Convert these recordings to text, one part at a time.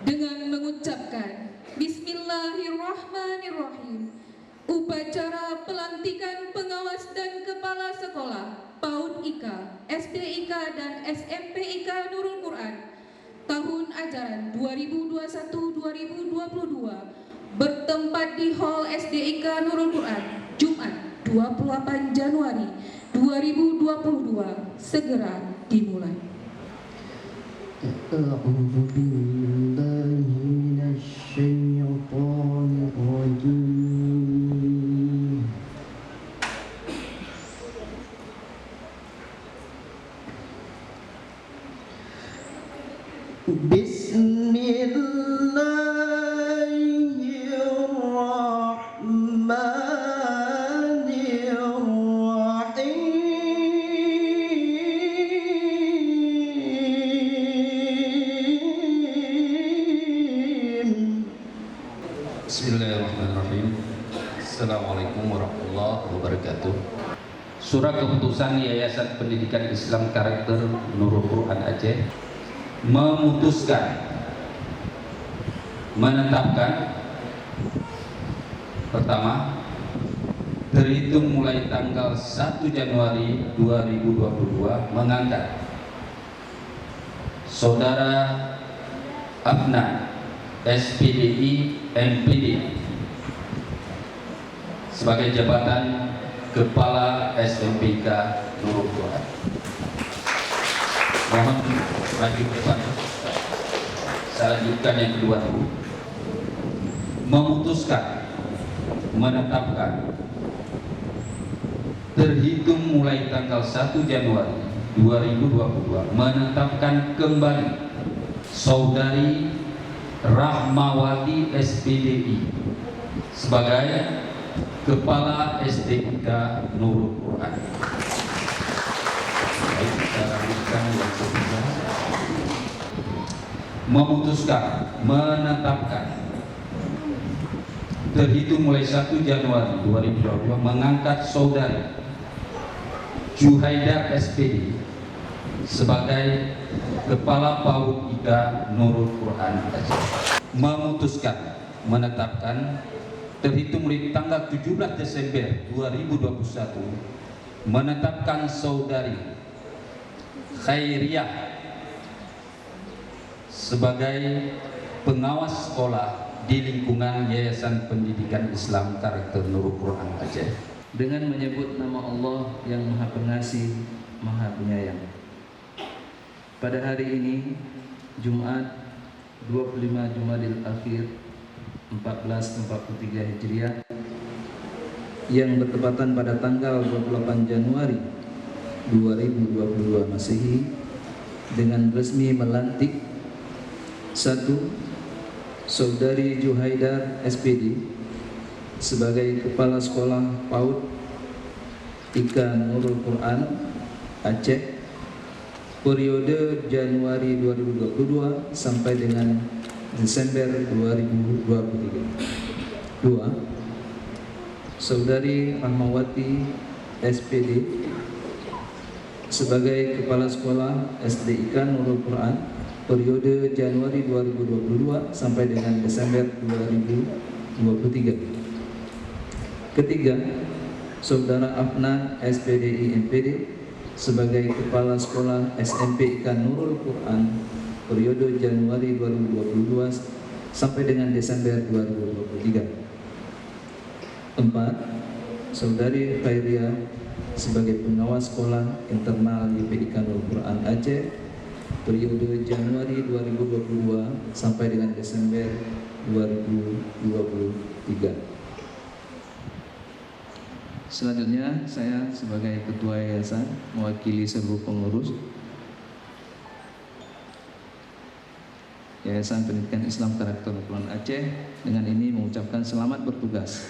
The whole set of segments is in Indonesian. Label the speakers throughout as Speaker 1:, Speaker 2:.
Speaker 1: dengan mengucapkan Bismillahirrahmanirrahim. Upacara pelantikan pengawas dan kepala sekolah PAUD IK, SD IK dan SMP IK Nurul Quran tahun ajaran 2021-2022 bertempat di Hall SD IK Nurul Quran Jumat 28 Januari 2022 segera dimulai.
Speaker 2: أعوذ بالله من الشيطان الرجيم بسم الله الرحمن الرحيم
Speaker 3: Bismillahirrahmanirrahim. Assalamualaikum warahmatullahi wabarakatuh. Surat keputusan Yayasan Pendidikan Islam Karakter Nurul Quran Aceh memutuskan menetapkan pertama, terhitung mulai tanggal 1 Januari 2022 mengangkat Saudara Afnan SPDI MPD sebagai jabatan Kepala SMPK Nurul Quran. Mohon maju ke depan. Saya lanjutkan yang kedua dulu. Memutuskan menetapkan terhitung mulai tanggal 1 Januari 2022 menetapkan kembali Saudari Rahmawati SPDI sebagai Kepala SDIK Nurul Quran. Baik, kita lanjutkan yang ketiga. Memutuskan menetapkan terhitung mulai 1 Januari 2022 mengangkat Saudari Juhaida SPD sebagai Kepala PAUD IK Nurul Quran Aceh. Memutuskan menetapkan terhitung mulai tanggal 17 Desember 2021 menetapkan Saudari Khairiyah sebagai pengawas sekolah di lingkungan Yayasan Pendidikan Islam Karakter Nurul Quran Aceh
Speaker 4: dengan menyebut nama Allah yang Maha Pengasih, Maha Penyayang. Pada hari ini, Jumat 25 Jumadil Akhir 1443 Hijriah yang bertepatan pada tanggal 28 Januari 2022 Masehi dengan resmi melantik 1. Saudari Juhaida SPD sebagai Kepala Sekolah PAUD IK Nurul Quran Aceh periode Januari 2022 sampai dengan Desember 2023. 2. Saudari Rahmawati SPD sebagai Kepala Sekolah SDIK Nurul Quran periode Januari 2022 sampai dengan Desember 2023. Ketiga, Saudara Afnan SPDI MPD sebagai Kepala Sekolah SMP IK Nurul Quran periode Januari 2022 sampai dengan Desember 2023. 4. Saudari Khairiyah sebagai Pengawas Sekolah Internal YPIK Nurul Quran Aceh periode Januari 2022 sampai dengan Desember 2023. Selanjutnya saya sebagai Ketua Yayasan mewakili seluruh pengurus Yayasan Pendidikan Islam Karakter Nurul Quran Aceh dengan ini mengucapkan selamat bertugas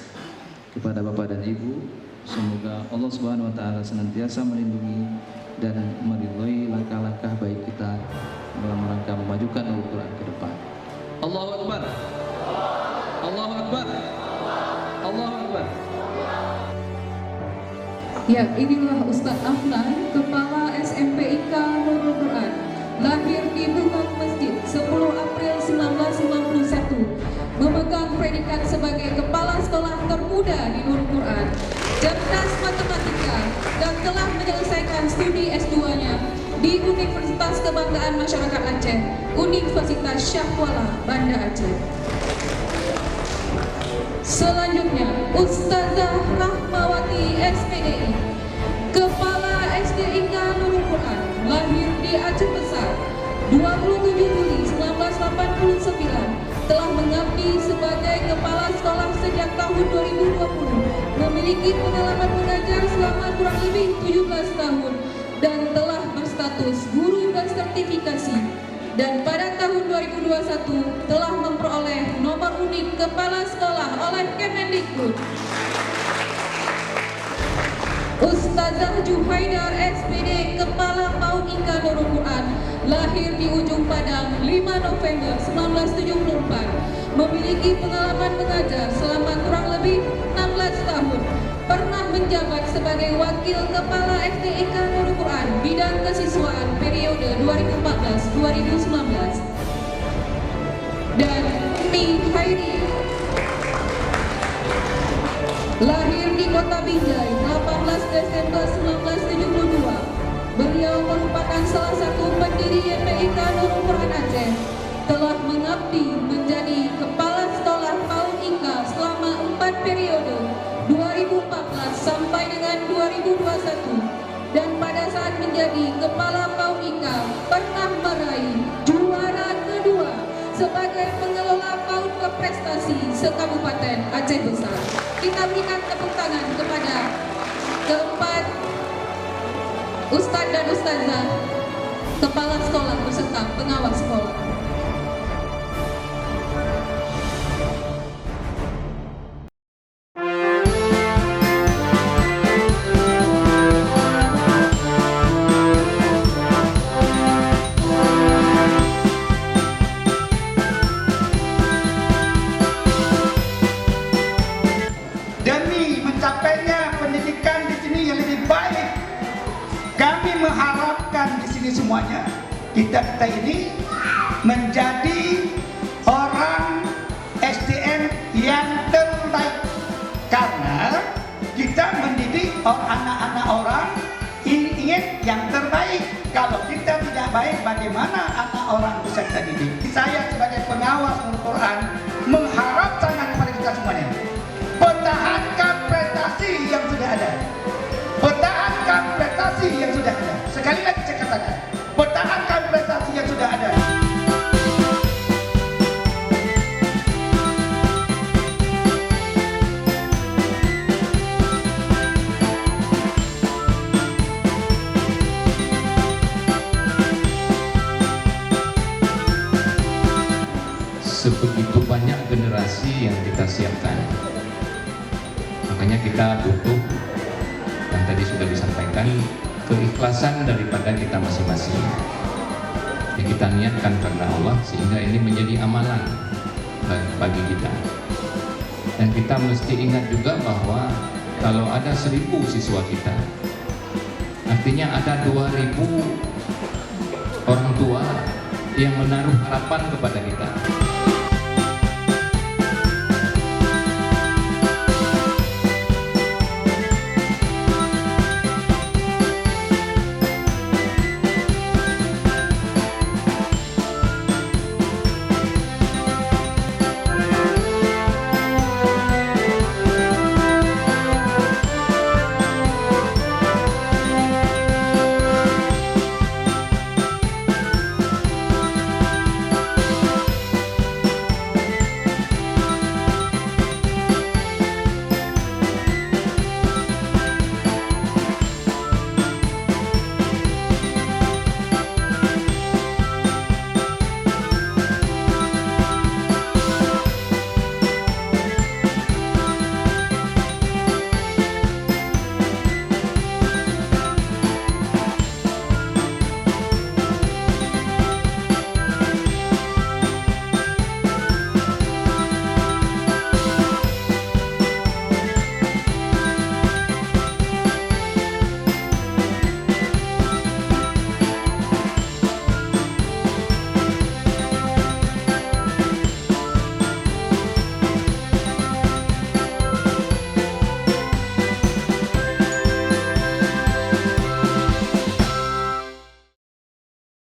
Speaker 4: kepada Bapak dan Ibu. Semoga Allah Subhanahu wa taala senantiasa melindungi dan meridhoi langkah-langkah baik kita dalam rangka memajukan Nurul Quran ke depan. Allahu Akbar. Allahu Akbar. Allahu Akbar.
Speaker 1: Ya, inilah Ustadz Afnan, Kepala SMP IK Nurul Quran, lahir di Bungang Masjid 10 April 1950 muda di Nurul Quran, cerdas matematika, dan telah menyelesaikan studi S2-nya di Universitas Kebanggaan Masyarakat Aceh, Universitas Shah Kuala, Banda Aceh. Selanjutnya, Ustazah Rahmawati SPDI, Kepala SDIK Nurul Quran, lahir di Aceh Besar, 27 Juli 1989, telah mengabdi sebagai Kepala Sekolah sejak tahun 2020, memiliki pengalaman mengajar selama kurang lebih 17 tahun, dan telah berstatus guru bersertifikasi, dan pada tahun 2021 telah memperoleh nomor unik Kepala Sekolah oleh Kemendikbud. Ustazah Juhaidar SPD, Kepala PAUD IK Nurul Quran, lahir di Ujung Padang 5 November 1974, memiliki pengalaman mengajar selama kurang lebih 16 tahun, pernah menjabat sebagai Wakil Kepala SDIK Nurul Quran bidang kesiswaan periode 2014-2019. Dan Mi Hairi, lahir di Kota Binjai 18 Desember 1972. Beliau merupakan salah satu pendiri YPIK Nurul Quran Aceh. Telah mengabdi menjadi Kepala Sekolah PAUD IK selama 4 periode 2014 sampai dengan 2021. Dan pada saat menjadi Kepala PAUD IK pernah meraih juara kedua sebagai pengelola PAUD berprestasi se-Kabupaten Aceh Besar. Kita berikan tepuk tangan kepada keempat Ustadz dan Ustazah, Kepala Sekolah beserta pengawas sekolah.
Speaker 5: Demi mencapainya pendidikan di sini yang lebih baik, kami mengharapkan di sini semuanya kita ini menjadi orang SDM yang terbaik, karena kita mendidik anak-anak orang ingin yang terbaik. Kalau kita tidak baik, bagaimana anak orang bisa kita didik? Saya sebagai pengawas Al-Quran mengharap sangat kepada kita semuanya, pertahankan prestasi yang sudah ada. Pertahankan prestasi yang sudah ada. Sekali lagi saya katakan, pertahankan prestasi yang sudah ada.
Speaker 3: Sebegitu banyak generasi yang kita siapkan, makanya kita butuh, yang tadi sudah disampaikan, keikhlasan daripada kita masing-masing yang kita niatkan karena Allah, sehingga ini menjadi amalan bagi kita. Dan kita mesti ingat juga bahwa kalau ada 1000 siswa kita, artinya ada 2000 orang tua yang menaruh harapan kepada kita.